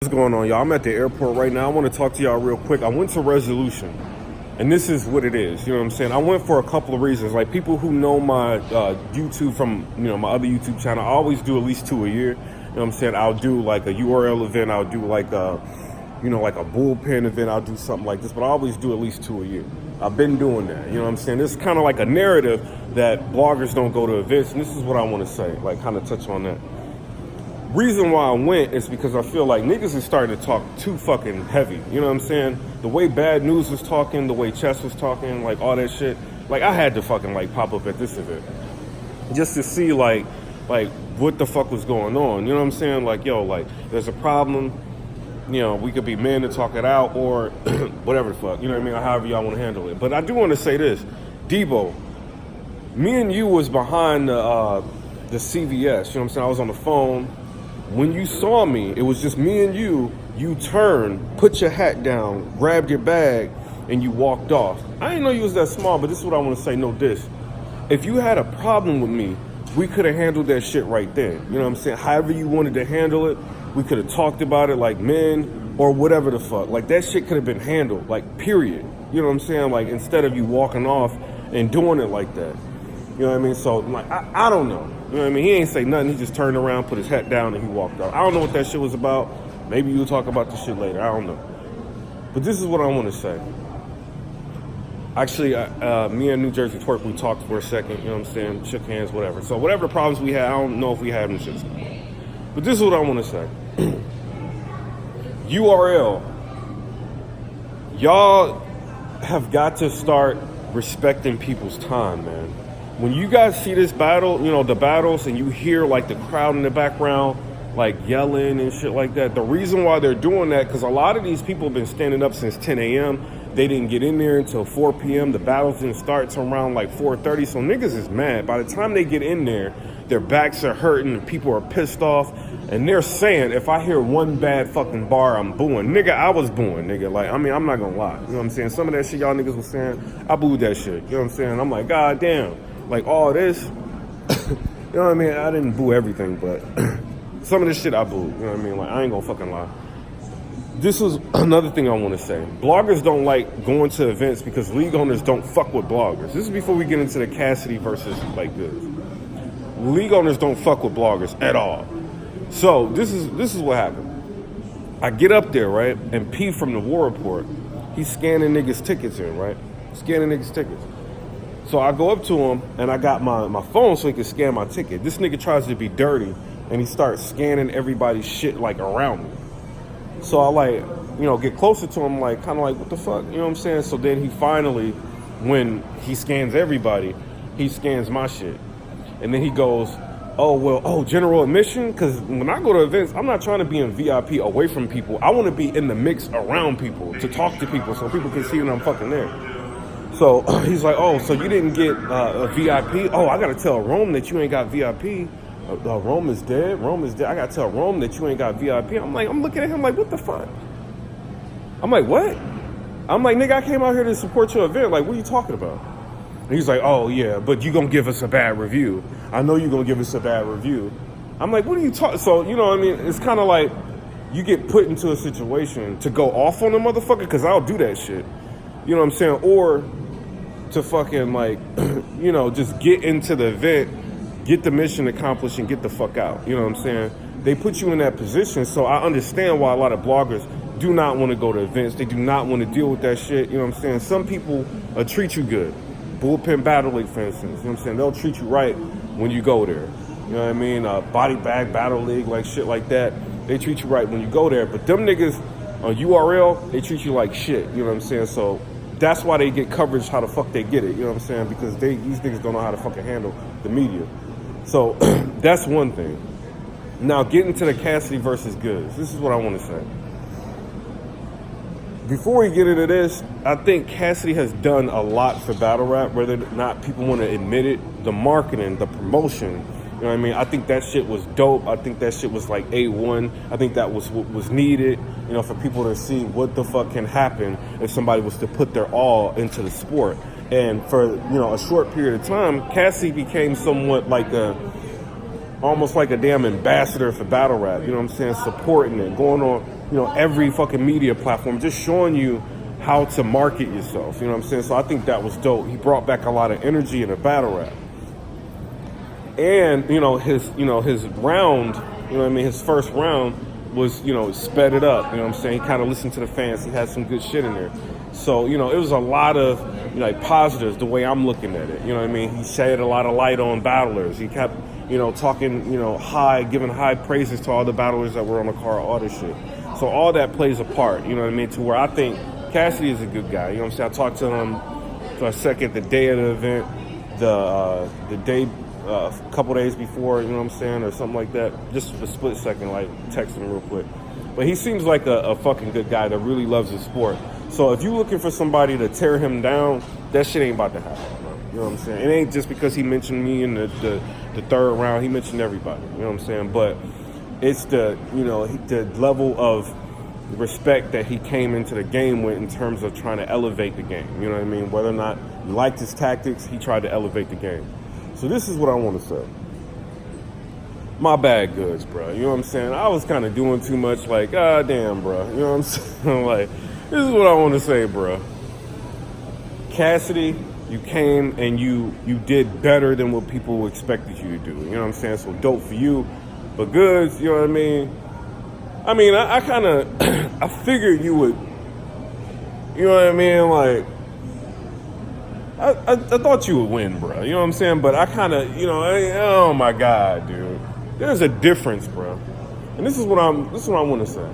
What's going on, y'all? I'm at the airport right now. I want to talk to y'all real quick. I went to Resolution, and this is what it is. You know what I'm saying? I went for a couple of reasons. Like, people who know my YouTube from, my other YouTube channel, I always do at least 2 a year. You know what I'm saying? I'll do like a URL event. I'll do like a, like a bullpen event. I'll do something like this, but I always do at least 2 a year. I've been doing that. You know what I'm saying? This is kind of like a narrative that bloggers don't go to events, and this is what I want to say, like kind of touch on that. Reason why I went is because I feel like niggas is starting to talk too fucking heavy. You know what I'm saying? The way Bad News was talking, the way Chess was talking, like all that shit. Like, I had to fucking like pop up at this event just to see like what the fuck was going on. You know what I'm saying? Like, yo, like there's a problem. We could be men to talk it out or whatever the fuck. You know what I mean? Or however y'all want to handle it. But I do want to say this, Debo, me and you was behind the CVS. You know what I'm saying? I was on the phone. When you saw me, it was just me and you. You turned, put your hat down, grabbed your bag, and you walked off. I didn't know you was that small, but this is what I want to say. No diss. If you had a problem with me, we could have handled that shit right then. You know what I'm saying? However you wanted to handle it, we could have talked about it like men or whatever the fuck. Like, that shit could have been handled, like, period. You know what I'm saying? Like, instead of you walking off and doing it like that. You know what I mean? So, like, I don't know. You know what I mean? He ain't say nothing. He just turned around, put his hat down, and he walked off. I don't know what that shit was about. Maybe you'll talk about this shit later. I don't know. But this is what I want to say. Actually, me and New Jersey Twerk, we talked for a second. You know what I'm saying? Shook hands, whatever. So whatever problems we had, I don't know if we had them shit. But this is what I want to say. URL. Y'all have got to start respecting people's time, man. When you guys see this battle, the battles, and you hear like the crowd in the background, like yelling and shit like that, the reason why they're doing that, because a lot of these people have been standing up since 10 a.m. They didn't get in there until 4 p.m. The battles didn't start till around like 4:30. So niggas is mad. By the time they get in there, their backs are hurting and people are pissed off. And they're saying, if I hear one bad fucking bar, I'm booing. Nigga, I was booing, nigga. Like, I mean, I'm not gonna lie. You know what I'm saying? Some of that shit y'all niggas was saying, I booed that shit. You know what I'm saying? I'm like, God damn. Like, all this, you know what I mean? I didn't boo everything, but some of this shit I booed. You know what I mean? Like, I ain't gonna fucking lie. This is another thing I want to say. Bloggers don't like going to events because league owners don't fuck with bloggers. This is before we get into the Cassidy versus like GOODZ. League owners don't fuck with bloggers at all. So this is what happened. I get up there, right? And P from the War Report, he's scanning niggas' tickets in, right? Scanning niggas' tickets. So I go up to him, and I got my phone so he can scan my ticket. This nigga tries to be dirty, and he starts scanning everybody's shit, like, around me. So I, like, get closer to him, like, kind of like, what the fuck? You know what I'm saying? So then he finally, when he scans everybody, he scans my shit. And then he goes, general admission? Because when I go to events, I'm not trying to be in VIP away from people. I want to be in the mix around people, to talk to people, so people can see that I'm fucking there. So he's like, so you didn't get a VIP? Oh, I got to tell Rome that you ain't got VIP. Rome is dead. Rome is dead. I got to tell Rome that you ain't got VIP. I'm looking at him like, what the fuck? I'm like, what? I'm like, nigga, I came out here to support your event. Like, what are you talking about? And he's like, oh, yeah, but you going to give us a bad review. I know you're going to give us a bad review. I'm like, what are you talking? So, you know what I mean? It's kind of like you get put into a situation to go off on a motherfucker, because I'll do that shit. You know what I'm saying? Or to fucking, like, just get into the event, get the mission accomplished, and get the fuck out. You know what I'm saying? They put you in that position, so I understand why a lot of bloggers do not want to go to events. They do not want to deal with that shit. You know what I'm saying? Some people treat you good. Bullpen Battle League, for instance. You know what I'm saying? They'll treat you right when you go there. You know what I mean? Body Bag Battle League, like shit like that. They treat you right when you go there. But them niggas on URL, they treat you like shit. You know what I'm saying? So that's why they get coverage how the fuck they get it. You know what I'm saying? Because these niggas don't know how to fucking handle the media. So that's one thing. Now, getting to the Cassidy versus GOODZ. This is what I want to say. Before we get into this, I think Cassidy has done a lot for battle rap, whether or not people want to admit it. The marketing, the promotion, you know what I mean? I think that shit was dope. I think that shit was like A1. I think that was what was needed, for people to see what the fuck can happen if somebody was to put their all into the sport. And for, a short period of time, Cassidy became somewhat like almost like a damn ambassador for battle rap, you know what I'm saying? Supporting it, going on every fucking media platform, just showing you how to market yourself. You know what I'm saying? So I think that was dope. He brought back a lot of energy in the battle rap. And, his round, his first round was, sped it up. You know what I'm saying? He kind of listened to the fans. He had some good shit in there. So, it was a lot of, positives the way I'm looking at it. You know what I mean? He shed a lot of light on battlers. He kept, talking, giving high praises to all the battlers that were on the card, all this shit. So all that plays a part, you know what I mean, to where I think Cassidy is a good guy. You know what I'm saying? I talked to him for a second the day of the event, the day, a couple days before, you know what I'm saying, or something like that. Just a split second, like text him real quick. But he seems like a fucking good guy that really loves the sport. So if you're looking for somebody to tear him down, that shit ain't about to happen, bro. You know what I'm saying? It ain't just because he mentioned me in the third round. He mentioned everybody. You know what I'm saying? But it's the level of respect that he came into the game with in terms of trying to elevate the game. You know what I mean? Whether or not you liked his tactics, he tried to elevate the game. So this is what I want to say. My bad, Goods, bro. You know what I'm saying? I was kind of doing too much, like, god damn, bro. You know what I'm saying? Like, this is what I want to say, bro. Cassidy, you came and you did better than what people expected you to do. You know what I'm saying? So dope for you. But Goods, you know what I mean? I kind of, I figured you would, you know what I mean? Like, I thought you would win, bro. You know what I'm saying? But I kind of, oh my God, dude. There's a difference, bro. And this is what I want to say.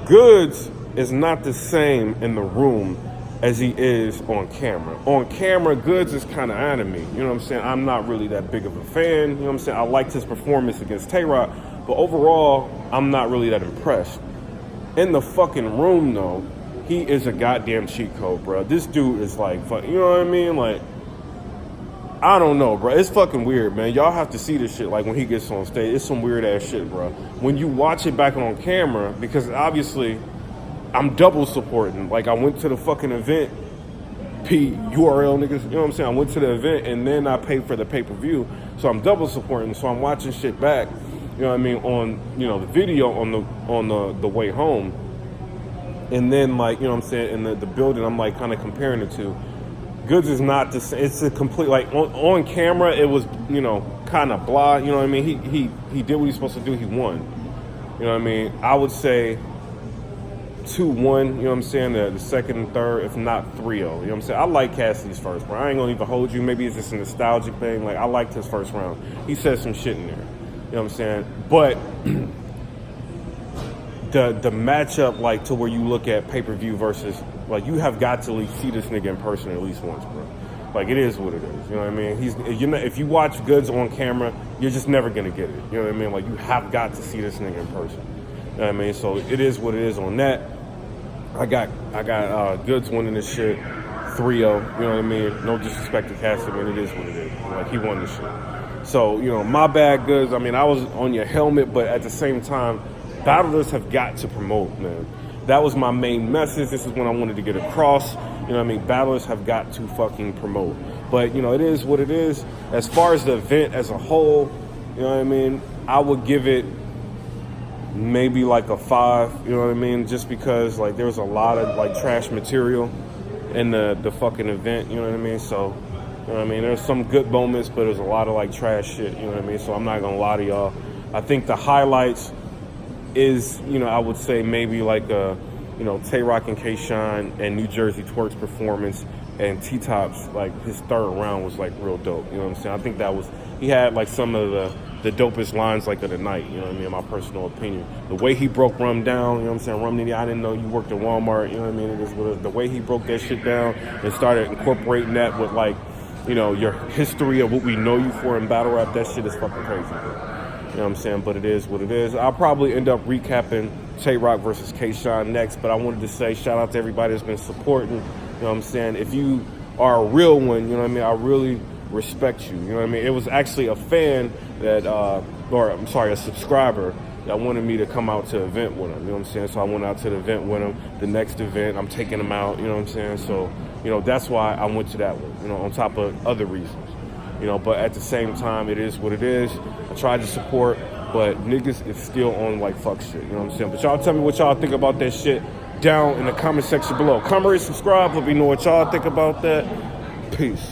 Goods is not the same in the room as he is on camera. On camera, Goods is kind of enemy. You know what I'm saying? I'm not really that big of a fan. You know what I'm saying? I liked his performance against Tay-Rock, but overall, I'm not really that impressed. In the fucking room, though, he is a goddamn cheat code, bro. This dude is like, you know what I mean? Like, I don't know, bro. It's fucking weird, man. Y'all have to see this shit, like, when he gets on stage. It's some weird-ass shit, bro. When you watch it back on camera, because obviously I'm double supporting. Like, I went to the fucking event, URL niggas, you know what I'm saying? I went to the event, and then I paid for the pay-per-view, so I'm double supporting. So I'm watching shit back, you know what I mean, on, the video on the way home. And then, like, you know what I'm saying, in the building, I'm, like, kind of comparing the two. Goods is not the same. It's a complete, like, on camera, it was, kind of blah. You know what I mean? He did what he's supposed to do. He won. You know what I mean? I would say 2-1, you know what I'm saying? The second and third, if not 3-0. You know what I'm saying? I like Cassidy's first round. I ain't going to even hold you. Maybe it's just a nostalgic thing. Like, I liked his first round. He said some shit in there. You know what I'm saying? But the matchup, like, to where you look at pay-per-view versus, like, you have got to at least see this nigga in person at least once, bro. Like, it is what it is. You know what I mean? If you watch Goods on camera, you're just never going to get it. You know what I mean? Like, you have got to see this nigga in person. You know what I mean? So it is what it is on that. I got Goods winning this shit 3-0. You know what I mean? No disrespect to Cassidy, man. It is what it is. Like, he won this shit. So, my bad, Goods. I mean, I was on your helmet, but at the same time, battlers have got to promote, man. That was my main message. This is what I wanted to get across. You know what I mean? Battlers have got to fucking promote. But, it is what it is. As far as the event as a whole, you know what I mean? I would give it maybe like a 5, you know what I mean? Just because, like, there was a lot of, like, trash material in the fucking event, you know what I mean? So, you know what I mean? There's some good moments, but there's a lot of, like, trash shit, you know what I mean? So I'm not going to lie to y'all. I think the highlights is, I would say maybe like Tay-Rock and K-Shine and New Jersey Twerk's performance, and T-Top's, like, his third round was, like, real dope. You know what I'm saying? I think that was, he had, like, some of the dopest lines, like, of the night, you know what I mean, in my personal opinion. The way he broke Rum down, you know what I'm saying? Rum Nitty, I didn't know you worked at Walmart, you know what I mean? It is what it is. The way he broke that shit down and started incorporating that with, like, your history of what we know you for in battle rap, that shit is fucking crazy, bro. You know what I'm saying? But it is what it is. I'll probably end up recapping Tay-Rock versus K-Shine next, but I wanted to say shout out to everybody that's been supporting. You know what I'm saying? If you are a real one, you know what I mean, I really respect you. You know what I mean? It was actually a fan that, a subscriber that wanted me to come out to the event with him. You know what I'm saying? So I went out to the event with him. The next event, I'm taking him out. You know what I'm saying? So, that's why I went to that one, on top of other reasons. But at the same time, it is what it is. I tried to support, but niggas is still on like fuck shit. You know what I'm saying? But y'all tell me what y'all think about that shit down in the comment section below. Comment, rate, subscribe. Let me know what y'all think about that. Peace.